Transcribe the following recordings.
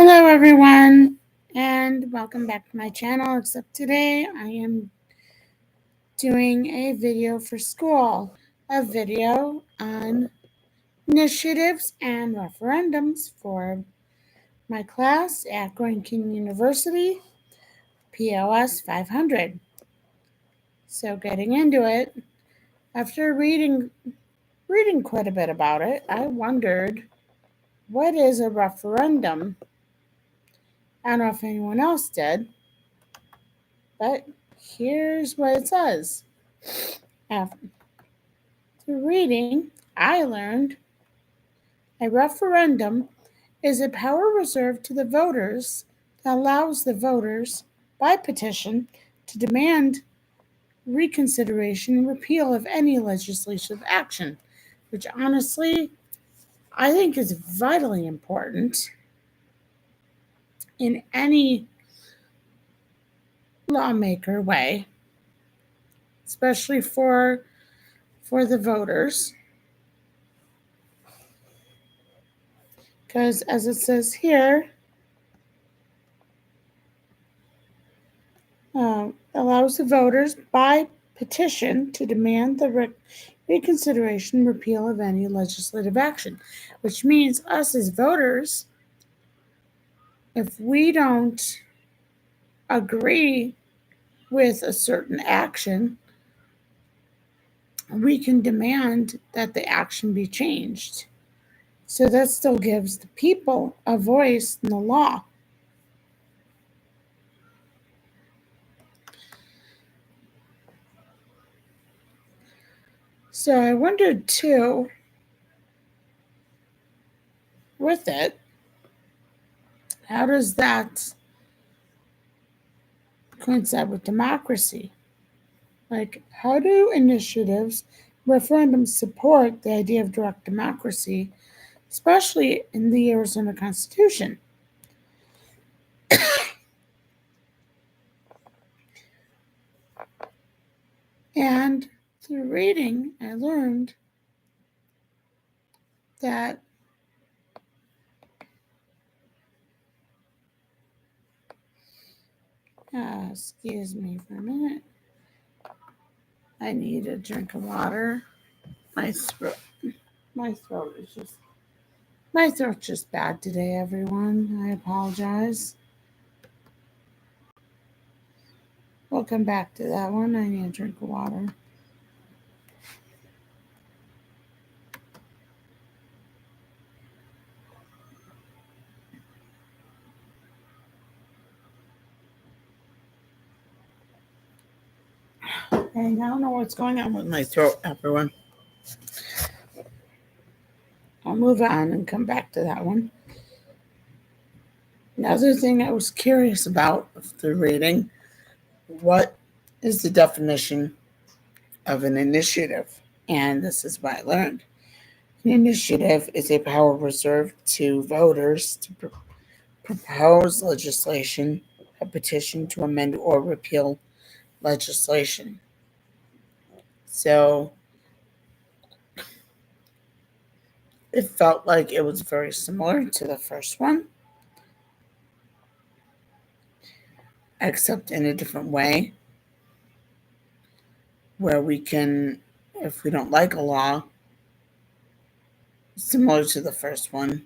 Hello everyone and welcome back to my channel, except today I am doing a video for school, a video on initiatives and referendums for my class at Grand Canyon University, POS 500. So getting into it, after reading quite a bit about it, I wondered, what is a referendum? I don't know if anyone else did, but here's what it says. After reading, I learned a referendum is a power reserved to the voters that allows the voters, by petition, to demand reconsideration and repeal of any legislative action, which honestly I think is vitally important in any lawmaker way, especially for the voters. Because as it says here, allows the voters by petition to demand the reconsideration repeal of any legislative action, which means us as voters, if we don't agree with a certain action, we can demand that the action be changed. So that still gives the people a voice in the law. So I wondered too, with it, how does that coincide with democracy? Like, how do initiatives, referendums support the idea of direct democracy, especially in the Arizona Constitution? And through reading, I learned that excuse me for a minute. I need a drink of water. My throat, my throat is just, my throat's just bad today, everyone. I apologize. We'll come back to that one. I need a drink of water. And I don't know what's going on with my throat, everyone. I'll move on and come back to that one. Another thing I was curious about through reading, what is the definition of an initiative? And this is what I learned. An initiative is a power reserved to voters to propose legislation, a petition to amend or repeal legislation. So it felt like it was very similar to the first one, except in a different way, where we can, if we don't like a law, similar to the first one,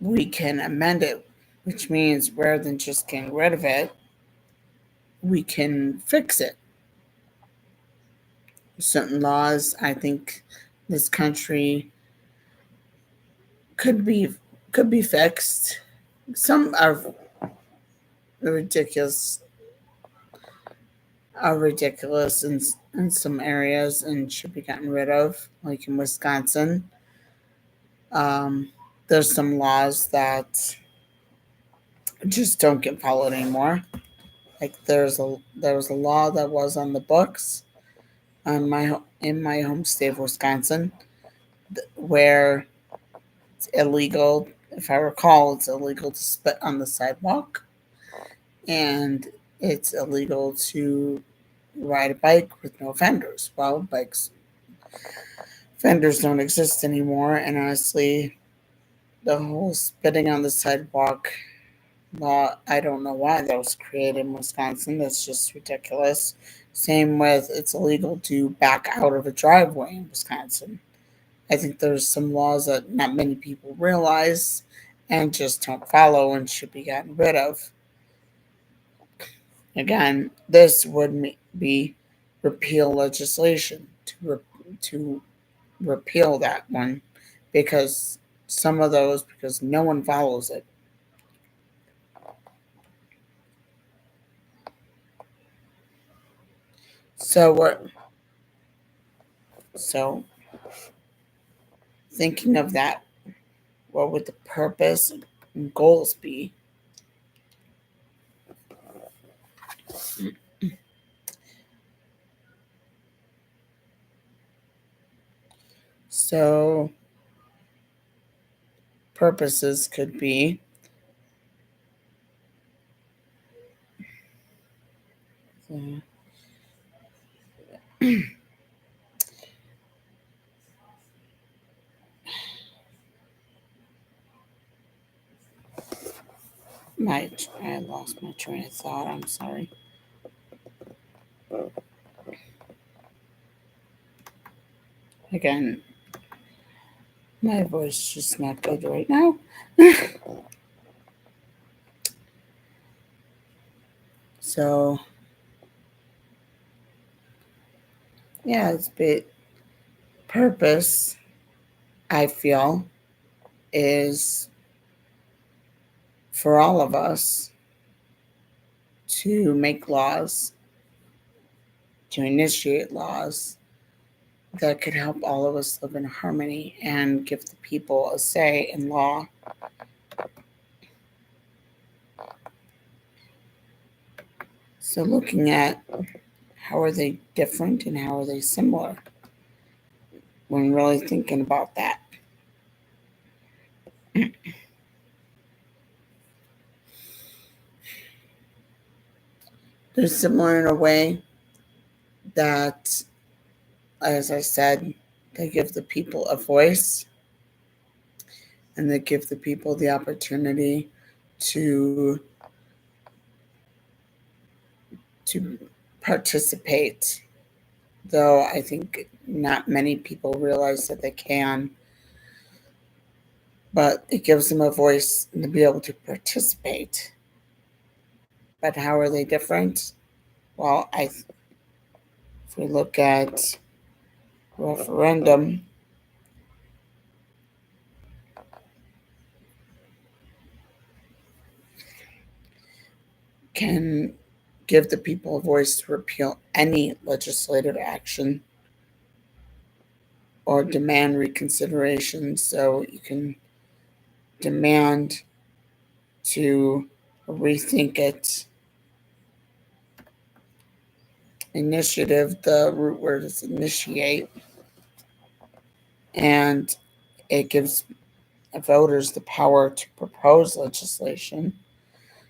we can amend it, which means rather than just getting rid of it, we can fix it. Certain laws, I think this country could be fixed. Some are ridiculous in some areas and should be gotten rid of, like in Wisconsin. There's some laws that just don't get followed anymore. Like there was a law that was on the books in my home state of Wisconsin, where it's illegal. If I recall, it's illegal to spit on the sidewalk, and it's illegal to ride a bike with no fenders. Well, fenders don't exist anymore, and honestly, the whole spitting on the sidewalk law, I don't know why that was created in Wisconsin. That's just ridiculous. Same with it's illegal to back out of a driveway in Wisconsin. I think there's some laws that not many people realize and just don't follow and should be gotten rid of. Again, this would be repeal legislation to repeal that one because some of those because no one follows it. So what? So thinking of that, what would the purpose and goals be? So purposes could be uh, I lost my train of thought. I'm sorry. Again, my voice is just not good right now. So yeah, it's bit purpose. I feel is for all of us to make laws, to initiate laws that could help all of us live in harmony and give the people a say in law. So looking at how are they different and how are they similar when really thinking about that. They're similar in a way that, as I said, they give the people a voice and they give the people the opportunity to to participate. Though I think not many people realize that they can, but it gives them a voice to be able to participate. But how are they different? Well, if we look at referendum, can give the people a voice to repeal any legislative action or demand reconsideration. So you can demand to rethink it. Initiative, the root word is initiate, and it gives voters the power to propose legislation.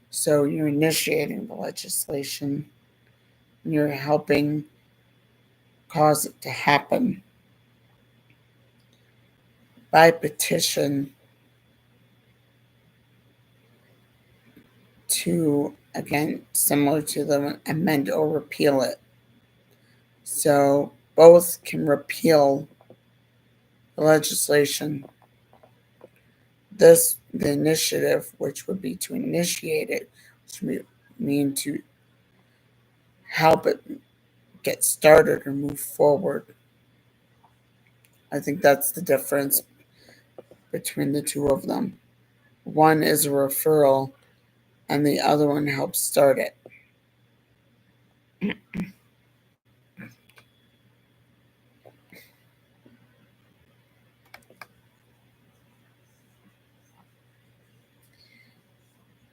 So you're initiating the legislation, you're helping cause it to happen. By petition, to, again, similar to the amend or repeal it. So both can repeal the legislation. The initiative, which would be to initiate it, which would mean to help it get started or move forward. I think that's the difference between the two of them. One is a referral, and the other one helps start it.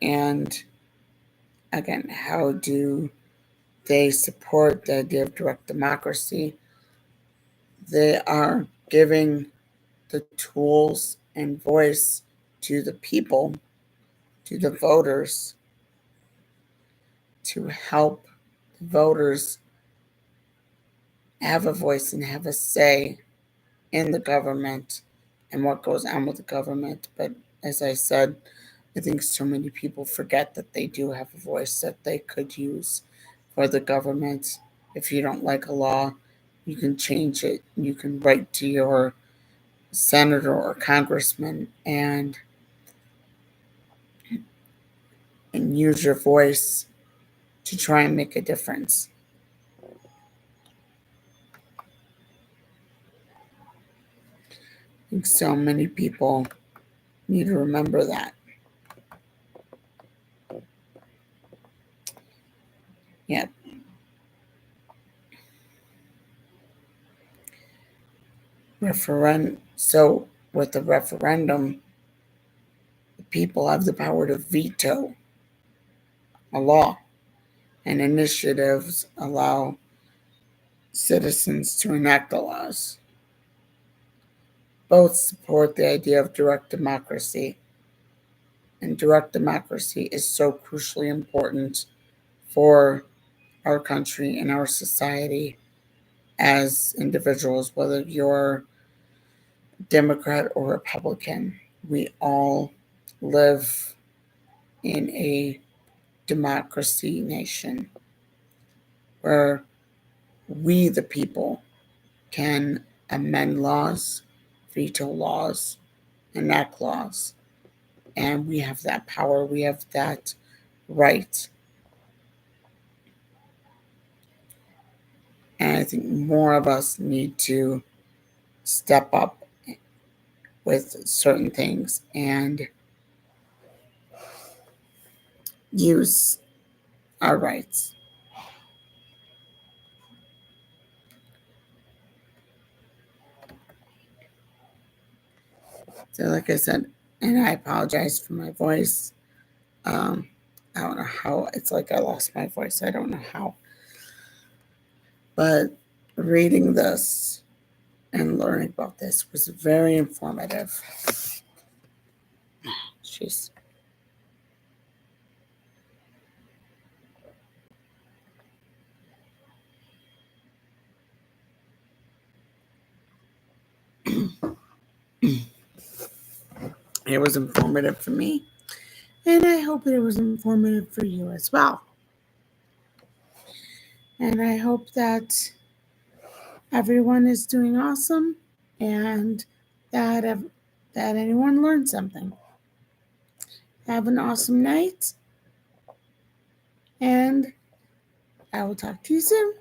And again, how do they support the idea of direct democracy? They are giving the tools and voice to the people, to the voters, to help the voters have a voice and have a say in the government and what goes on with the government. But as I said, I think so many people forget that they do have a voice that they could use for the government. If you don't like a law, you can change it. You can write to your senator or congressman and use your voice to try and make a difference. I think so many people need to remember that. Yeah. So with the referendum, the people have the power to veto a law, and initiatives allow citizens to enact the laws. Both support the idea of direct democracy, and direct democracy is so crucially important for our country and our society as individuals, whether you're Democrat or Republican. We all live in a democracy nation where we, the people, can amend laws, veto laws, enact laws. And we have that power, we have that right. And I think more of us need to step up with certain things and use our rights. So, like I said, and I apologize for my voice. Um, I don't know how. It's like I lost my voice. I don't know how. But reading this and learning about this was very informative. Jeez. It was informative for me, and I hope it was informative for you as well. And I hope that everyone is doing awesome and that that anyone learned something. Have an awesome night, and I will talk to you soon.